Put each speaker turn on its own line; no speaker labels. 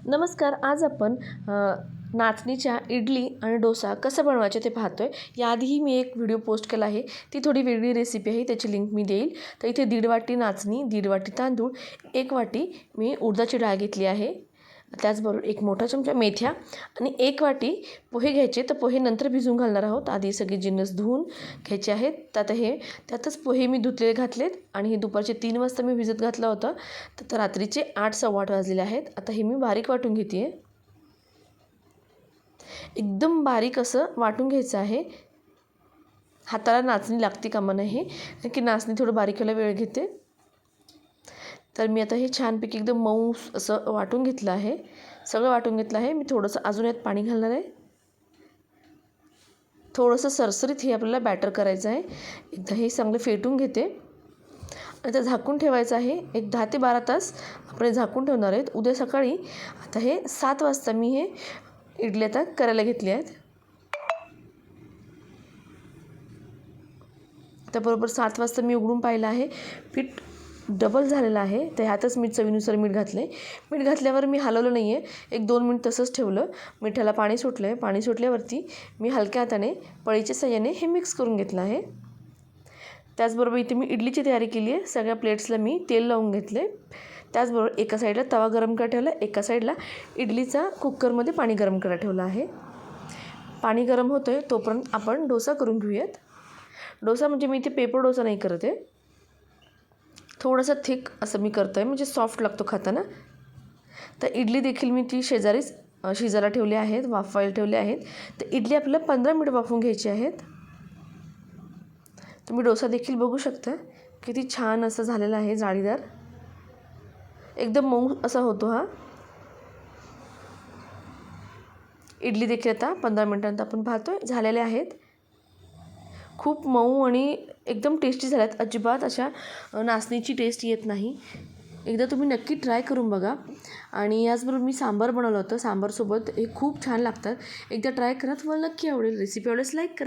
नमस्कार. आज आपण नाचणीच्या इडली आणि डोसा कसं बनवायचे ते पाहतोय. याआधीही मी एक व्हिडिओ पोस्ट केला आहे, ती थोडी वेगळी रेसिपी आहे, त्याची लिंक मी देईल. तर इथे 1.5 वाटी नाचणी, 1.5 वाटी तांदूळ, 1 वाटी मी उडदाची डाळ घेतली आहे. त्याचबरोबर 1 मोठा चमचा मेथ्या आणि 1 वाटी पोहे घ्यायचे. तर पोहे नंतर भिजवून घालणार आहोत. आधी सगळे जिन्नस धुवून घ्यायचे आहेत. त्यातच पोहे मी धुतलेले घातलेत आणि हे दुपारचे 3 वाजता मी भिजत घातलं होतं. तर रात्रीचे 8 सव्वा 8 वाजलेले आहेत. आता हे मी बारीक वाटून घेते आहे. एकदम बारीक असं वाटून घ्यायचं आहे. हाताला नाचणी लागते कामा नये, की नाचणी थोडं बारीक व्हायला वेळ घेते. तर मी आता हे छानपैकी एकदम मऊ असं वाटून घेतलं आहे. सगळं वाटून घेतलं आहे. मी थोडंसं अजून यात पाणी घालणार आहे. थोडंसं सरसरीत हे आपल्याला बॅटर करायचं आहे. एकदा हे चांगलं फेटून घेते. आता झाकून ठेवायचं आहे. एक 10 ते 12 तास आपण झाकून ठेवणार आहेत. उद्या सकाळी आता हे 7 वाजता मी हे इडली आता करायला घेतली आहेत. तर बरोबर 7 वाजता मी उघडून पाहिलं आहे. पीठ डबल झालेलं आहे. तर ह्यातच मी चवीनुसार मीठ घातलं आहे. मीठ घातल्यावर मी हलवलं नाही आहे. 1-2 मिनिट तसंच ठेवलं. मिठाला पाणी सुटलं आहे. पाणी सुटल्यावरती मी हलक्या हाताने पळीच्या साहाय्याने हे मिक्स करून घेतलं आहे. त्याचबरोबर इथे मी इडलीची तयारी केली आहे. सगळ्या प्लेट्सला मी तेल लावून घेतले. त्याचबरोबर एका साईडला तवा गरम करायला ठेवला, एका साईडला इडलीचा कुकरमध्ये पाणी गरम करायला ठेवलं आहे. पाणी गरम होतं आहे तोपर्यंत आपण डोसा करून घेऊयात. डोसा म्हणजे मी इथे पेपर डोसा नाही करत आहे. थोडंसं थिक असं मी करतो आहे, म्हणजे सॉफ्ट लागतो खाताना. तर इडली देखील मी ती शेजारीच शिजायला ठेवली आहेत, वाफवायला ठेवले आहेत. तर इडली आपल्याला 15 मिनिट वाफवून घ्यायची आहेत. तुम्ही डोसा देखील बघू शकता किती छान असं झालेला आहे, जाळीदार एकदम मऊ असा होतो हा. इडली देखील आता 15 मिनिटांत आपण पाहतोय झालेल्या आहेत. खूप मऊ आणि एकदम टेस्टी झाल्यात. अजिबात अशा नाचणीची टेस्ट येत नाही. एकदा तुम्ही नक्की ट्राय करून बघा. आणि याचबरोबर मी सांबार बनवलं होतं. सांबारसोबत हे खूप छान लागतात. एकदा ट्राय करा, तुम्हाला नक्की आवडेल. रेसिपी आवडल्यास लाईक करा.